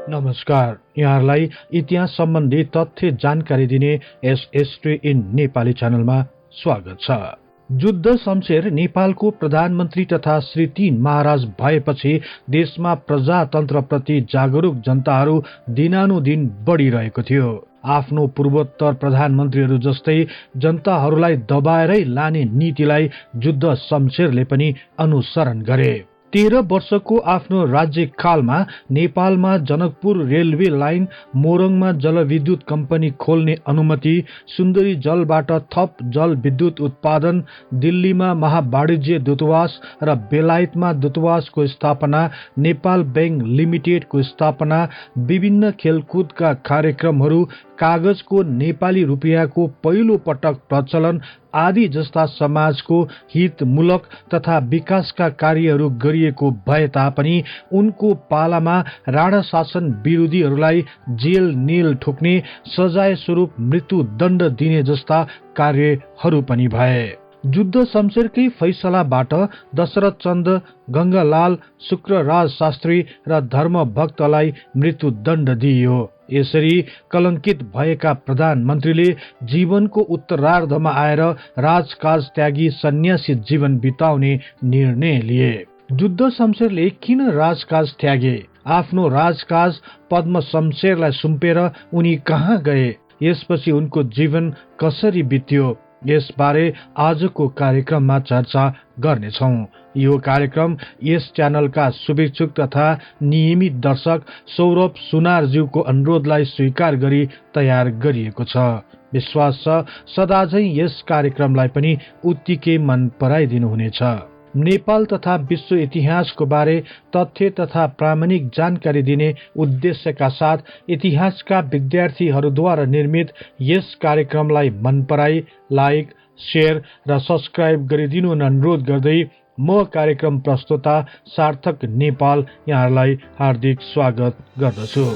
नमस्कार, यहाँलाई इतिहास सम्बन्धी तथ्य जानकारी दिने यस हिस्ट्री इन नेपाली च्यानलमा स्वागत छ। जुद्ध शमशेर नेपालको प्रधानमन्त्री तथा श्री 3 महाराज भएपछि देशमा प्रजातन्त्रप्रति जागरुक जनताहरू दिनानुदिन बढिरहेको थियो। आफ्नो पूर्वोत्तर प्रधानमन्त्रीहरू जस्तै जनताहरूलाई दबाएरै लाने नीतिलाई जुद्ध शमशेरले पनि अनुसरण गरे। 13 वर्षको आफ्नो राज्यकालमा नेपालमा जनकपुर रेलवे लाइन, मोरङमा जलविद्युत कम्पनी खोल्ने अनुमति, सुन्दरी जलबाट थप जल विद्युत उत्पादन, दिल्लीमा महावाणिज्य दूतावास र बेलायतमा दूतावासको स्थापना, नेपाल बैंक लिमिटेडको स्थापना, विभिन्न खेलकुदका कार्यक्रमहरू, कागजको नेपाली रुपियाँको पहिलो पटक प्रचलन आदि जस्ता समाजको हितमूलक तथा विकासका कार्यहरू गरिएको भए तापनि उनको पालामा राणा शासन विरोधीहरूलाई जेल नील ठोक्ने, सजाय स्वरूप मृत्युदण्ड दिने जस्ता कार्यहरू पनि भए। जुद्ध शमशेरकै फैसलाबाट दशरथ चन्द, गंगालाल, शुक्रराज शास्त्री र धर्मभक्तलाई मृत्युदण्ड दिइयो। यसरी कलंकित भएका प्रधानमन्त्रीले जीवनको उत्तरार्धमा आएर राजकाज त्यागी सन्यासी जीवन बिताउने निर्णय लिए। जुद्ध शमशेरले किन राजकाज त्यागे? आफ्नो राजकाज पद्म शमशेरलाई सुम्पेर उनी कहाँ गए? यसपछि उनको जीवन कसरी बित्यो? यसबारे आजको कार्यक्रममा चर्चा गर्नेछौं। यो कार्यक्रम यस च्यानलका शुभेच्छुक तथा नियमित दर्शक सौरभ सुनारज्यूको अनुरोधलाई स्वीकार गरी तयार गरिएको छ। विश्वास छ सदाझै यस कार्यक्रमलाई पनि उत्तिकै मन पराइदिनुहुनेछ। नेपाल तथा विश्व इतिहासको बारे तथ्य तथा प्रामाणिक जानकारी दिने उद्देश्यका साथ इतिहासका विद्यार्थीहरूद्वारा निर्मित यस कार्यक्रमलाई मन पराई, लाइक, शेयर र सब्स्क्राइब गरिदिनु अनुरोध गर्दै म कार्यक्रम प्रस्तोता सार्थक नेपाल यहाँलाई हार्दिक स्वागत गर्दछु।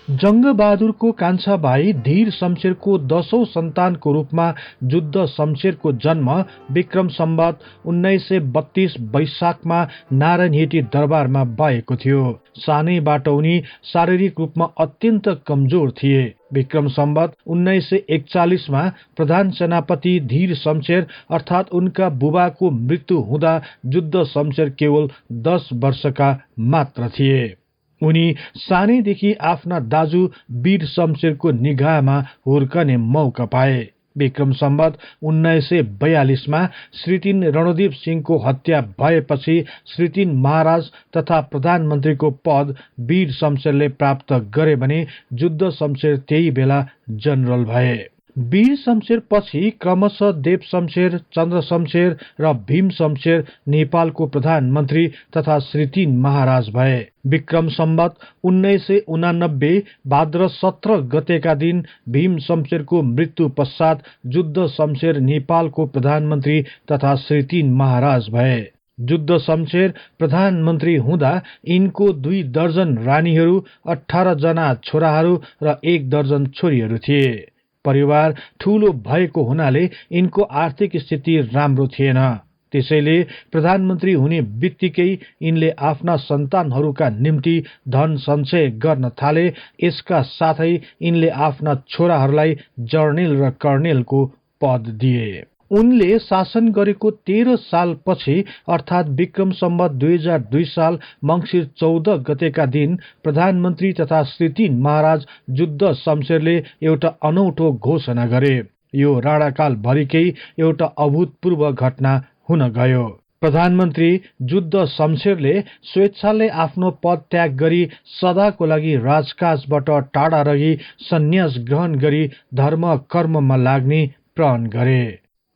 जंगबहादुरको कान्छा भाइ धीर शमशेरको 10औं सन्तानको रूपमा जुद्ध शमशेरको जन्म विक्रम सम्वत 1932 वैशाखमा नारायणहिटी दरबारमा भएको थियो। सानैबाट उनी शारीरिक रूपमा अत्यन्त कमजोर थिए। विक्रम सम्वत 1941 मा प्रधान सेनापति धीर शमशेर अर्थात उनका बुबाको मृत्यु हुँदा जुद्ध शमशेर केवल 10 वर्षका मात्र थिए। उनी सानैदेखि आफ्ना दाजु वीर शमशेरको निगाहमा हुर्कने मौका पाए। विक्रम सम्वत 1942 मा श्री 3 रणदीप सिंहको हत्या भएपछि श्री 3 महाराज तथा प्रधानमन्त्रीको पद वीर शमशेरले प्राप्त गरे भने जुद्ध शमशेर त्यही बेला जनरल भए। वीर शमशेर पछि क्रमशः देव शमशेर, चन्द्र शमशेर र भीम शमशेर नेपालको प्रधानमन्त्री तथा श्री 3 महाराज भए। विक्रम सम्वत 1989 भाद्र 17 गतेका दिन भीम शमशेरको मृत्यु पश्चात जुद्ध शमशेर नेपालको प्रधानमन्त्री तथा श्री 3 महाराज भए। जुद्ध शमशेर प्रधानमन्त्री हुँदा यिनको 2 दर्जन रानीहरू, 18 जना छोराहरू र 1 दर्जन छोरीहरू थिए। परिवार ठूलो भएको हुनाले यिनको आर्थिक स्थिति राम्रो थिएन। त्यसैले प्रधानमन्त्री हुने बित्तिकै यिनले आफ्ना सन्तानहरूका निम्ति धन सञ्चय गर्न थाले। यसका साथै यिनले आफ्ना छोराहरूलाई जर्नेल र कर्णेलको पद दिए। उनले शासन गरेको 13 सालपछि अर्थात विक्रम सम्वत 2002 साल मंसिर 14 गतेका दिन प्रधानमन्त्री तथा श्री 3 महाराज जुद्ध शमशेरले एउटा अनौठो घोषणा गरे। यो राणाकाल भरिकै एउटा अभूतपूर्व घटना हुन गयो। प्रधानमन्त्री जुद्ध शमशेरले स्वेच्छाले आफ्नो पद त्याग गरी सदाको लागि राजकाजबाट टाढा रही सन्यास ग्रहण गरी धर्म कर्ममा लाग्ने प्रण गरे।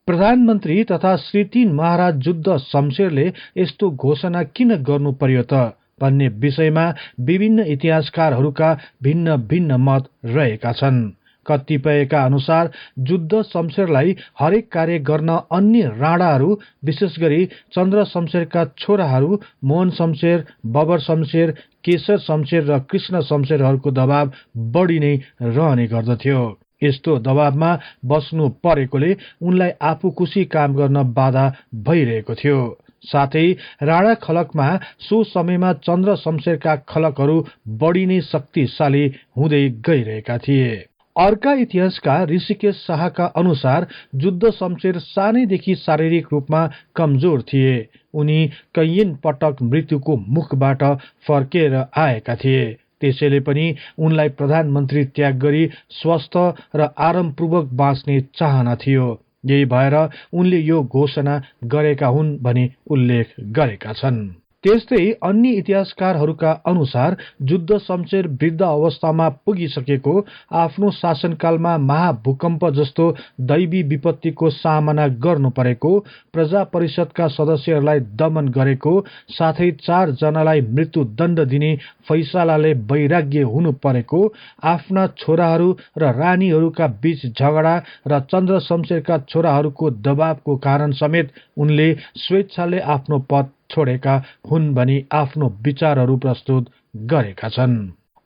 प्रधानमन्त्री तथा श्री 3 महाराज जुद्ध शमशेरले यस्तो घोषणा किन गर्नु पर्यो त भन्ने विषयमा विभिन्न इतिहासकारहरूका भिन्न भिन्न मत रहेका छन्। कतिपयका अनुसार जुद्ध शमशेरलाई हरेक कार्य गर्न अन्य राणाहरू विशेष गरी चन्द्र शमशेरका छोराहरू मोहन शमशेर, बबर शमशेर, केशर शमशेर र कृष्ण शमशेरहरूको दबाव बढी नै रहने गर्दथ्यो। यस्तो दबावमा बस्नु परेकोले उनलाई आफू खुसी काम गर्न बाधा भइरहेको थियो। साथै राणा खलकमा सो समयमा चन्द्र शमशेरका खलकहरू बढी नै शक्तिशाली हुँदै गइरहेका थिए। अर्का इतिहासकार ऋषिकेश शाहका अनुसार जुद्ध शमशेर सानैदेखि शारीरिक रूपमा कमजोर थिए। उनी कैयन पटक मृत्युको मुखबाट फर्केर आएका थिए। त्यसैले पनि उनलाई प्रधानमन्त्री त्याग गरी स्वस्थ र आरामपूर्वक बाँच्ने चाहना थियो। यही भएर उनले यो घोषणा गरेका हुन् भनी उल्लेख गरेका छन्। त्यस्तै अन्य इतिहासकारहरूका अनुसार जुद्ध शमशेर वृद्ध अवस्थामा पुगिसकेको, आफ्नो शासनकालमा महाभूकम्प जस्तो दैवी विपत्तिको सामना गर्नु परेको, प्रजा परिषदका सदस्यहरूलाई दमन गरेको, साथै 4 जनालाई मृत्युदण्ड दिने फैसलाले वैराग्य हुनु परेको, आफ्ना छोराहरू र रानीहरूका बीच झगडा र चन्द्र शमशेरका छोराहरूको दबावको कारण समेत उनले स्वेच्छाले आफ्नो पद छोडेका हुन् भनी आफ्नो विचारहरू प्रस्तुत गरेका छन्।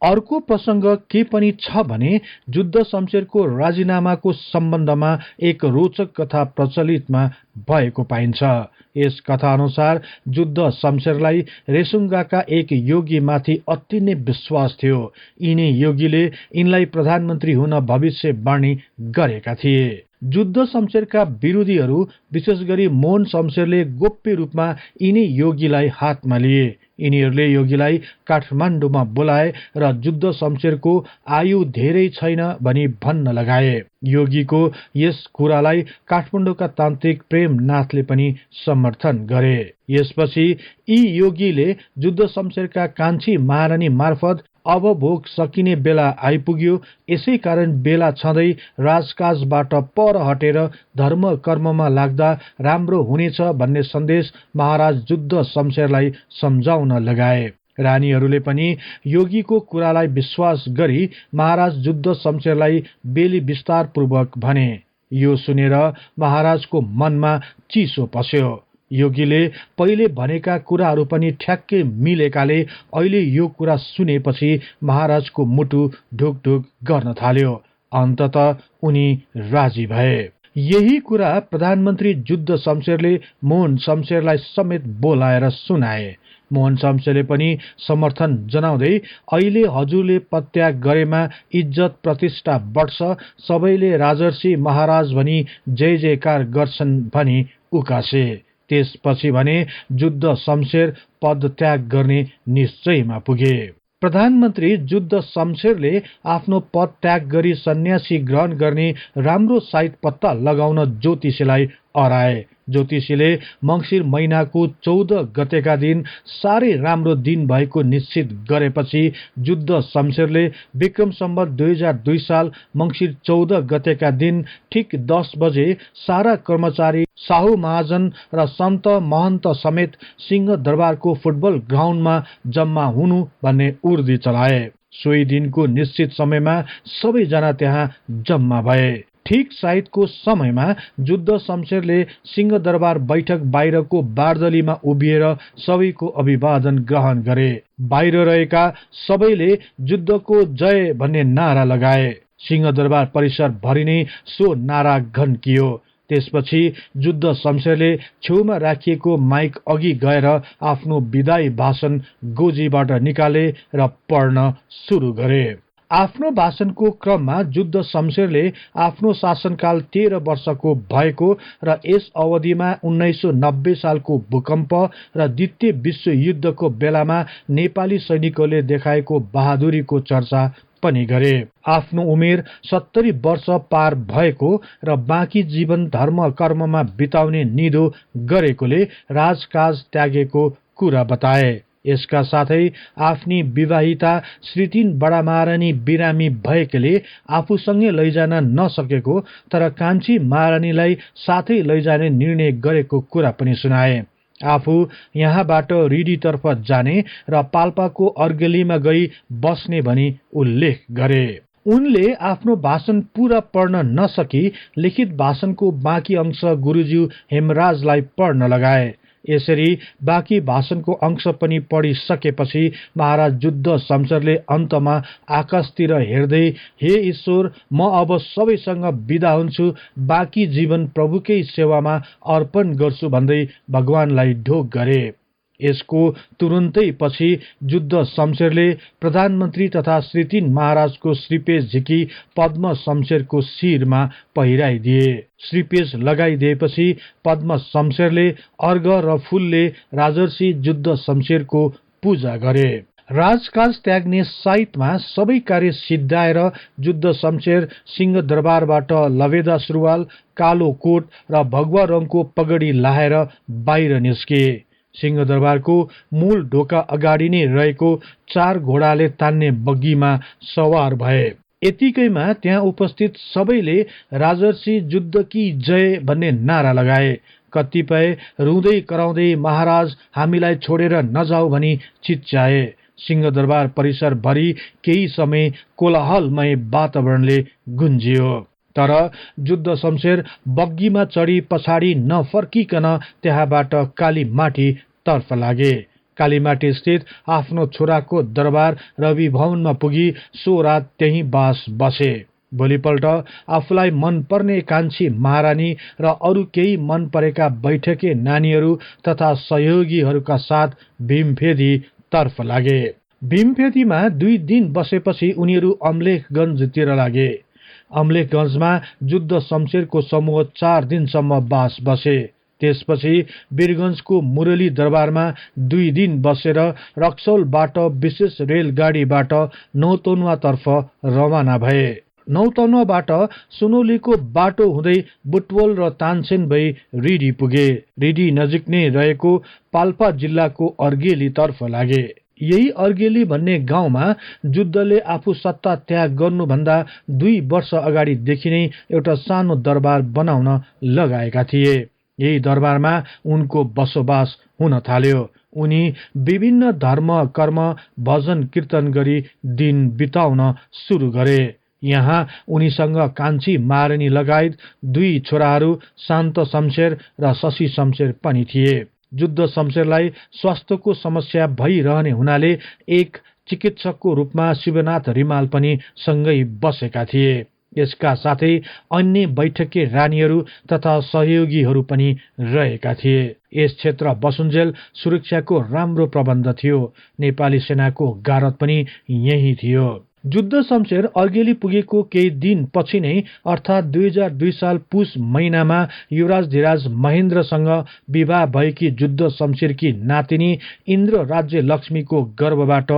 अर्को प्रसंग के पनि छ भने जुद्ध शमशेरको राजीनामाको सम्बन्धमा एक रोचक कथा प्रचलितमा भएको पाइन्छ। यस कथा अनुसार जुद्ध शमशेरलाई रेसुङ्गाका एक योगीमाथि अति नै विश्वास थियो। यिनी योगीले यिनलाई प्रधानमन्त्री हुन भविष्यवाणी गरेका थिए। जुद्ध शमशेरका विरोधीहरू विशेष गरी मोहन शमशेरले गोप्य रूपमा यिनी योगीलाई हातमा लिए। यिनीहरूले योगीलाई काठमाडौँमा बोलाए र जुद्ध शमशेरको आयु धेरै छैन भनी भन्न लगाए। योगीको यस कुरालाई काठमाडौँका तान्त्रिक प्रेमनाथले पनि समर्थन गरे। यसपछि यी योगीले जुद्ध शमशेरका कान्छी महारानी मार्फत अब भोग सकिने बेला आइपुग्यो, यसै कारण बेला छँदै राजकाजबाट पर हटेर धर्म कर्ममा लाग्दा राम्रो हुनेछ भन्ने सन्देश महाराज जुद्ध शमशेरलाई सम्झाउन लगाए। रानीहरूले पनि योगीको कुरालाई विश्वास गरी महाराज जुद्ध शमशेरलाई बेली विस्तारपूर्वक भने। यो सुनेर महाराजको मनमा चिसो पस्यो। योगीले पहिले भनेका कुराहरू पनि ठ्याक्कै मिलेकाले अहिले यो कुरा सुनेपछि महाराजको मुटु ढुकढुक गर्न थाल्यो। अन्ततः उनी राजी भए। यही कुरा प्रधानमन्त्री जुद्ध शमशेरले मोहन शमशेरलाई समेत बोलाएर सुनाए। मोहन शमशेरले पनि समर्थन जनाउँदै अहिले हजुरले पत्याग गरेमा इज्जत प्रतिष्ठा बढ्छ, सबैले राजर्षि महाराज भनी जय जयकार गर्छन् भनी उकासे। त्यसपछि भने जुद्ध शमशेर पद त्याग गर्ने निश्चयमा पुगे। प्रधानमन्त्री जुद्ध शमशेरले आफ्नो पद त्याग गरी सन्यासी ग्रहण गर्ने राम्रो साइत पत्ता लगाउन ज्योतिषीलाई अराए। ज्योतिषीले मङ्सिर महिनाको 14 गतेका दिन साह्रै राम्रो दिन भएको निश्चित गरेपछि जुद्ध शमशेरले विक्रम सम्वत 2002 साल मङ्सिर 14 गतेका दिन ठिक 10 बजे सारा कर्मचारी, साहु महाजन र सन्त महन्त समेत सिंह दरबारको फुटबल ग्राउन्डमा जम्मा हुनु भन्ने उर्दी चलाए। सोही दिनको निश्चित समयमा सबैजना त्यहाँ जम्मा भए। ठिक साइतको समयमा जुद्ध शमशेरले सिंहदरबार बैठक बाहिरको बारदलीमा उभिएर सबैको अभिवादन ग्रहण गरे। बाहिर रहेका सबैले जुद्धको जय भन्ने नारा लगाए। सिंहदरबार परिसर भरि नै सो नारा घन्कियो। त्यसपछि जुद्ध शमशेरले छेउमा राखिएको माइक अघि गएर आफ्नो विदाई भाषण गोजीबाट निकाले र पढ्न सुरु गरे। आफ्नो भाषणको क्रममा जुद्ध शमशेरले आफ्नो शासनकाल 13 वर्षको भएको र यस अवधिमा 1990 सालको भूकम्प र द्वितीय विश्व युद्धको बेलामा नेपाली सैनिकहरूले देखाएको बहादुरीको चर्चा पनि गरे। आफ्नो उमेर 70 वर्ष पार भएको र बाँकी जीवन धर्म कर्ममा बिताउने निधो गरेकोले राजकाज त्यागेको कुरा बताए। यसका साथै आफ्नी विवाहिता श्रीतिन बडा महारानी बिरामी भएकोले आफूसँगै लैजान नसकेको तर कान्छी महारानीलाई साथै लैजाने निर्णय गरेको कुरा पनि सुनाए। आफू यहाँबाट रिडीतर्फ जाने र पाल्पाको अर्गेलीमा गई बस्ने भनी उल्लेख गरे। उनले आफ्नो भाषण पूरा पढ्न नसकी लिखित भाषणको बाँकी अंश गुरुज्यू हेमराजलाई पढ्न लगाए। यसरी बाँकी भाषणको अंश पनि पढिसकेपछि महाराज जुद्ध शमशेरले अन्तमा आकाशतिर हेर्दै, हे ईश्वर, म अब सबैसँग बिदा हुन्छु, बाँकी जीवन प्रभुकै सेवामा अर्पण गर्छु भन्दै भगवानलाई ढोग गरे। यसको तुरुन्तै पछि जुद्ध शमशेरले प्रधानमन्त्री तथा श्री 3 महाराजको श्रीपेश झिकी पद्म शमशेरको शिरमा पहिराइदिए। श्रीपेश लगाइदिएपछि पद्म शमशेरले अर्घ र फूलले राजर्षि जुद्ध शमशेरको पूजा गरे। राजकाज त्याग्ने साइतमा सबै कार्य सिद्धाएर जुद्ध शमशेर सिंह दरबारबाट लभेदा सुरुवाल, कालो कोट र भगवा रङको पगडी लाएर बाहिर निस्के। सिंह दरबारको मूल ढोका अगाडि नै रहेको 4 घोडाले तान्ने बग्गीमा सवार भए। यतिकैमा त्यहाँ उपस्थित सबैले राजर्षि जुद्ध की जय भन्ने नारा लगाए। कतिपय रुँदै कराउँदै महाराज हामीलाई छोडेर नजाऊ भनी चिच्याए। सिंह दरबार परिसर भरि केही समय कोलाहलमय वातावरणले गुन्जियो। तर जुद्ध शमशेर बग्गीमा चढी पछाडि नफर्किकन त्यहाँबाट कालीमाटी तर्फ लागे। कालीमाटी स्थित आफ्नो छोराको दरबार रवि भवनमा पुगी सो रात त्यही बास बसे। भोलिपल्ट आफूलाई मनपर्ने कान्छी महारानी र अरू केही मन परेका बैठके नानीहरू तथा सहयोगीहरूका साथ भीमफेदी तर्फ लागे। भीमफेदीमा 2 दिन बसेपछि उनीहरू अम्लेखगञ्जतिर लागे। अम्लेखगञ्जमा जुद्ध शमशेरको समूह 4 दिनसम्म बास बसे। त्यसपछि वीरगञ्जको मुरली दरबारमा 2 दिन बसेर रक्सौलबाट विशेष रेलगाडीबाट नौतन्वातर्फ रवाना भए। नौतन्वाबाट सुनौलीको बाटो हुँदै बुटवल र तानसेन भई रिडी पुगे। रिडी नजिक नै रहेको पाल्पा जिल्लाको अर्गेली तर्फ लागे। यही अर्गेली भन्ने गाउँमा जुद्धले आफू सत्ता त्याग गर्नुभन्दा 2 वर्ष अगाडिदेखि नै एउटा सानो दरबार बनाउन लगाएका थिए। यही दरबारमा उनको बसोबास हुन थाल्यो। उनी विभिन्न धर्म कर्म भजन कीर्तन गरी दिन बिताउन सुरु गरे। यहाँ उनीसँग कान्छी महारानी लगायत 2 छोराहरू शान्त शमशेर र शशि शमशेर पनि थिए। जुद्ध शमशेरलाई स्वास्थ्यको समस्या भइरहने हुनाले एक चिकित्सकको रूपमा शिवनाथ रिमाल पनि सँगै बसेका थिए। यसका साथै अन्य बैठके रानीहरू तथा सहयोगीहरू पनि रहेका थिए। यस क्षेत्र बसुन्जेल सुरक्षाको राम्रो प्रबन्ध थियो। नेपाली सेनाको गारद पनि यही थियो। जुद्ध शमशेर अर्गेली पुगेको केही दिन पछि नै अर्थात् 2002 साल पुष महिनामा युवराज धिराज महेन्द्रसँग विवाह भएकी जुद्ध शमशेरकी नातिनी इन्द्र राज्य लक्ष्मीको गर्भबाट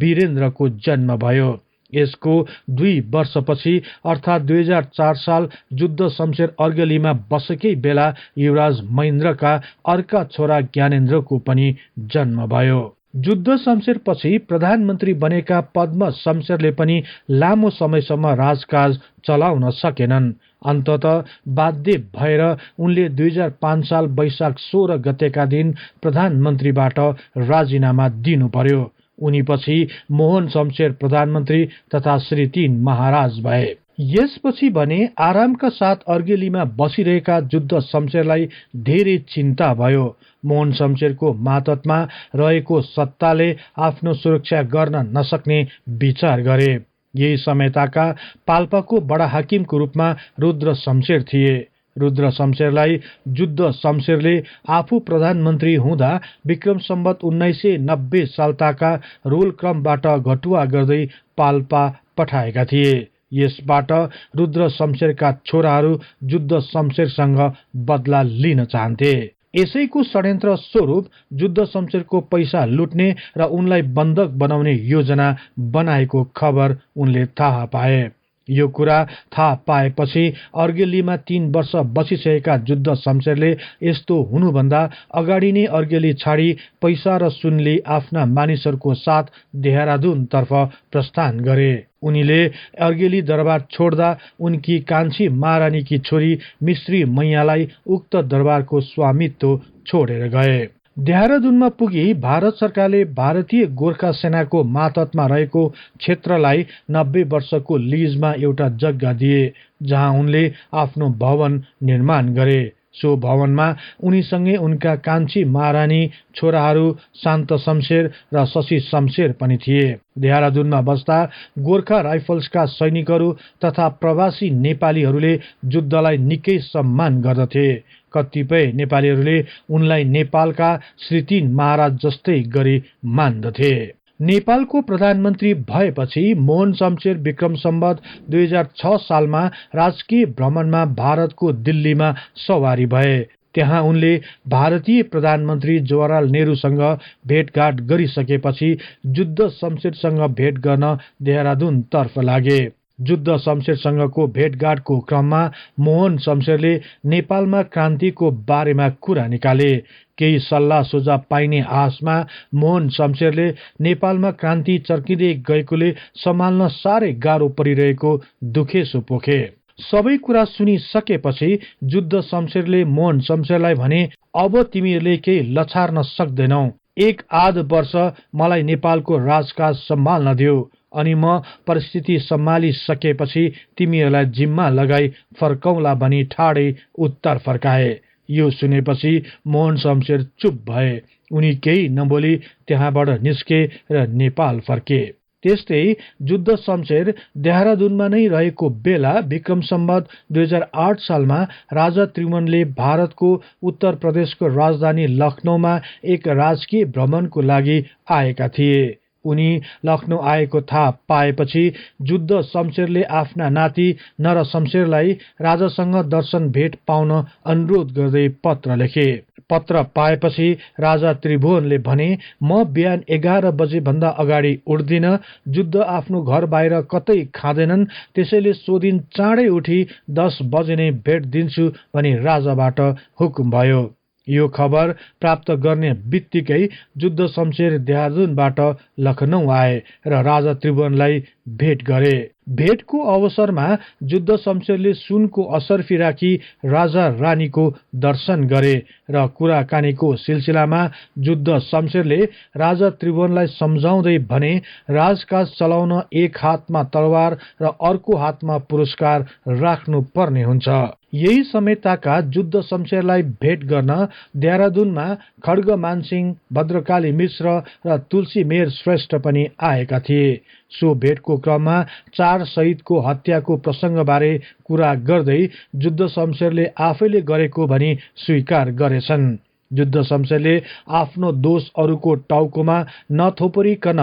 वीरेन्द्रको जन्म भयो। यसको 2 वर्षपछि अर्थात् 2004 साल जुद्ध शमशेर अर्गेलीमा बसेकै बेला युवराज महेन्द्रका अर्का छोरा ज्ञानेन्द्रको पनि जन्म भयो। जुद्ध शमशेर पछि प्रधानमन्त्री बनेका पद्म शमशेरले पनि लामो समयसम्म राजकाज चलाउन सकेनन्। अन्ततः बाध्य भएर उनले 2005 साल वैशाख 16 गतेका दिन प्रधानमन्त्रीबाट राजीनामा दिनु पर्यो। उनीपछि मोहन शमशेर प्रधानमन्त्री तथा श्री 3 महाराज भए। यसपछि भने आरामका साथ अर्गेलीमा बसिरहेका जुद्ध शमशेरलाई धेरै चिन्ता भयो। मोहन शमशेरको मातहतमा रहेको सत्ताले आफ्नो सुरक्षा गर्न नसक्ने विचार गरे। यही समयताका पाल्पाको बडा हाकिमको रूपमा रुद्र शमशेर थिए। रुद्र शमशेरलाई जुद्ध शमशेरले आफू प्रधानमन्त्री हुँदा विक्रम सम्वत 1990 सालताका रोल क्रमबाट घटुवा गर्दै पाल्पा पठाएका थिए। यसबाट रुद्र शमशेरका छोराहरू जुद्ध शमशेरसँग बदला लिन चाहन्थे। यसैको षड्यन्त्र स्वरूप जुद्ध शमशेरको पैसा लुट्ने र उनलाई बन्धक बनाउने योजना बनाएको खबर उनले थाहा पाए। यो कुरा थाहा पाएपछि अर्गेलीमा 3 वर्ष बसिसकेका जुद्ध शमशेरले यस्तो हुनुभन्दा अगाडि नै अर्गेली छाडी पैसा र सुनले आफ्ना मानिसहरूको साथ देहरादून तर्फ प्रस्थान गरे। उनीले अर्गेली दरबार छोड्दा उनकी कान्छी महारानीकी छोरी मिश्री मैयालाई उक्त दरबारको स्वामित्व छोडेर गए। देहरादूनमा पुगी भारत सरकारले भारतीय गोर्खा सेनाको मातहतमा रहेको क्षेत्रलाई 90 वर्षको लिजमा एउटा जग्गा दिए, जहाँ उनले आफ्नो भवन निर्माण गरे। सो भवनमा उनीसँगै उनका कान्छी महारानी छोराहरू शान्त शमशेर र शशि शमशेर पनि थिए। देहरादूनमा बस्दा गोर्खा राइफल्सका सैनिकहरू तथा प्रवासी नेपालीहरूले युद्धलाई निकै सम्मान गर्दथे। कतिपय नेपालीहरूले उनलाई नेपालका श्री 3 महाराज जस्तै गरी मान्दथे। नेपालको प्रधानमन्त्री भएपछि मोहन शमशेर विक्रम सम्वत 2006 सालमा राजकीय भ्रमणमा भारतको दिल्लीमा सवारी भए। त्यहाँ उनले भारतीय प्रधानमन्त्री जवाहरलाल नेहरूसँग भेटघाट गरिसकेपछि युद्ध शमशेरसँग भेट गर्न देहरादून तर्फ लागे। युद्ध शमशेरसँगको भेटघाटको क्रममा मोहन शमशेरले नेपालमा क्रान्तिको बारेमा कुरा निकाले। केही सल्लाह सुझाव पाइने आशमा मोहन शमशेरले नेपालमा क्रान्ति चर्किँदै गएकोले सम्हाल्न साह्रै गाह्रो परिरहेको दुखेसो पोखे। सबै कुरा सुनिसकेपछि युद्ध शमशेरले मोहन शमशेरलाई भने, अब तिमीहरूले केही लछार्न सक्दैनौ। 1.5 वर्ष मलाई नेपालको राजकाज सम्हाल्न दियो, अनि म परिस्थिति सम्हालिसकेपछि तिमीहरूलाई जिम्मा लगाई फर्कौला भनी ठाडै उत्तर फर्काए। यो सुनेपछि मोहन शमशेर चुप भए। उनी केही नबोली त्यहाँबाट निस्के र नेपाल फर्के। त्यस्तै युद्ध शमशेर देहरादूनमा नै रहेको बेला विक्रम सम्वत 2008 सालमा राजा त्रिभुवनले भारतको उत्तर प्रदेशको राजधानी लखनऊमा एक राजकीय भ्रमणको लागि आएका थिए। उनी लखनऊ आएको थाहा पाएपछि युद्ध शमशेरले आफ्ना नाति नर शमशेरलाई राजासँग दर्शन भेट पाउन अनुरोध गर्दै पत्र लेखे। पत्र पाएपछि राजा त्रिभुवनले भने, म बिहान 11 बजे भन्दा अगाडि उठ्दिन, युद्ध आफ्नो घर बाहिर कतै खाँदैनन्, त्यसैले सो दिन चाँडै उठी 10 बजे नै भेट दिन्छु भनी राजाबाट हुकुम भयो। यो खबर प्राप्त गर्ने बित्तिकै युद्ध शमशेर देहरादूनबाट लखनऊ आए र राजा त्रिभुवनलाई भेट गरे। भेटको अवसरमा युद्ध शमशेरले सुनको असर्फी राखी राजा रानीको दर्शन गरे र कुराकानीको सिलसिलामा युद्ध शमशेरले राजा त्रिभुवनलाई सम्झाउँदै भने, राजकाज चलाउन एक हातमा तलवार र अर्को हातमा पुरस्कार राख्नु पर्ने हुन्छ। यही समयताका युद्ध शमशेरलाई भेट गर्न देहरादूनमा खड्ग मानसिंह, भद्रकाली मिश्र र तुलसी मेहर श्रेष्ठ पनि आएका थिए। सो भेटको क्रममा 4 शहीदको हत्याको प्रसङ्गबारे कुरा गर्दै युद्ध शमशेरले आफैले गरेको भनी स्वीकार गरेछन्। युद्ध शमशेरले आफ्नो दोष अरूको टाउकोमा नथोपरिकन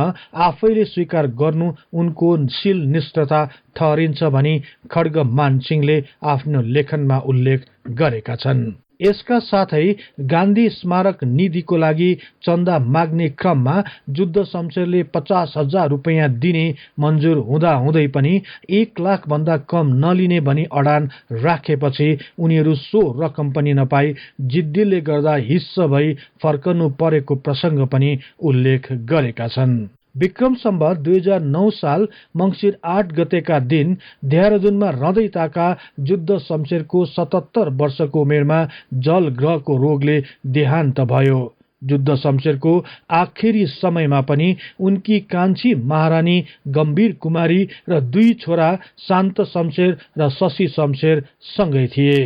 आफैले स्वीकार गर्नु उनको शील निष्ठता ठहरिन्छ भनी खड्ग मानसिंहले आफ्नो लेखनमा उल्लेख गरेका छन्। यसका साथै गान्धी स्मारक निधिको लागि चन्दा माग्ने क्रममा युद्ध शमशेरले 50,000 रुपैयाँ दिने मन्जुर हुँदै पनि 1 लाख भन्दा कम नलिने भनी अडान राखेपछि उनीहरू सो रकम पनि नपाई जिद्दीले गर्दा हिस्स भई फर्कनु परेको प्रसङ्ग पनि उल्लेख गरेका छन्। विक्रम सम्वत 2009 साल मङ्सिर 8 गतेका दिन देहरादूनमा रहँदै ताका युद्ध शमशेरको 77 वर्षको उमेरमा जलग्रहको रोगले देहान्त भयो। युद्ध शमशेरको आखिरी समयमा पनि उनकी कान्छी महारानी गम्भीर कुमारी र 2 छोरा शान्त शमशेर र शशि शमशेर सँगै थिए।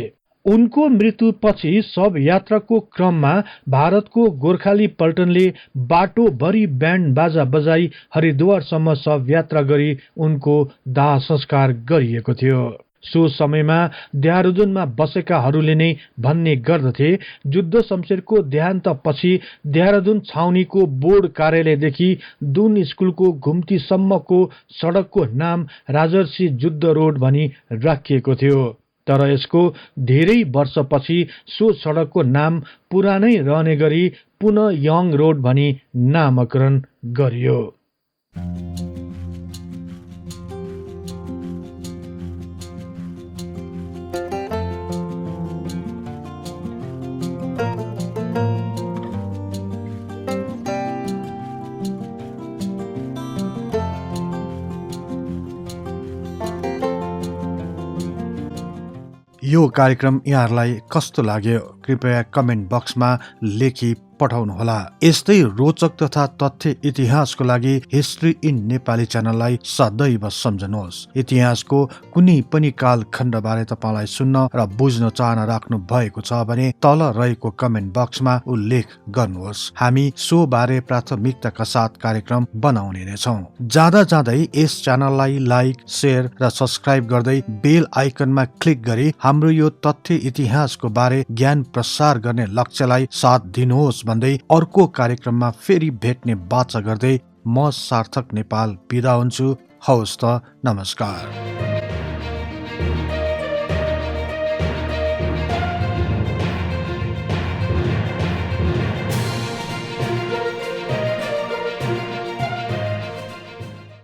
उनको मृत्युपछि शव यात्राको क्रममा भारतको गोर्खाली पल्टनले बाटोभरि ब्यान्ड बाजा बजाई हरिद्वारसम्म शव यात्रा गरी उनको दाह संस्कार गरिएको थियो। सो समयमा देहरादूनमा बसेकाहरूले नै भन्ने गर्दथे, युद्ध शमशेरको देहान्त पछि देहरादून छाउनीको बोर्ड कार्यालयदेखि दून स्कुलको घुम्तीसम्मको सडकको नाम राजर्षि युद्ध रोड भनी राखिएको थियो। तर यसको धेरै वर्षपछि सो सडकको नाम पुरानै रहने गरी पुनः यङ रोड भनी नामकरण गरियो। यो कार्यक्रम यहाँहरूलाई कस्तो लाग्यो कृपया कमेन्ट बक्समा लेखी पठाउनुहोला। यस्तै रोचक तथा तथ्य इतिहासको लागि हिस्ट्री इन नेपाली च्यानललाई सदैव सम्झनुहोस्। इतिहासको कुनै पनि कालखण्डबारे तपाईलाई सुन्न र बुझ्न चाहना राख्नु भएको छ भने तल रहेको कमेन्ट बक्समा उल्लेख गर्नुहोस्। हामी सो बारे प्राथमिकताका साथ कार्यक्रम बनाउने नै छौं। जाँदा जाँदै यस च्यानललाई लाइक, शेयर र सब्स्क्राइब गर्दै बेल आइकनमा क्लिक गरी हाम्रो यो तथ्य इतिहासको बारे ज्ञान प्रसार गर्ने लक्ष्यलाई साथ दिनुहोस् भन्दै अर्को कार्यक्रममा फेरि भेट्ने बाचा गर्दै म सार्थक नेपाल बिदा हुन्छु। हवस् त, नमस्कार।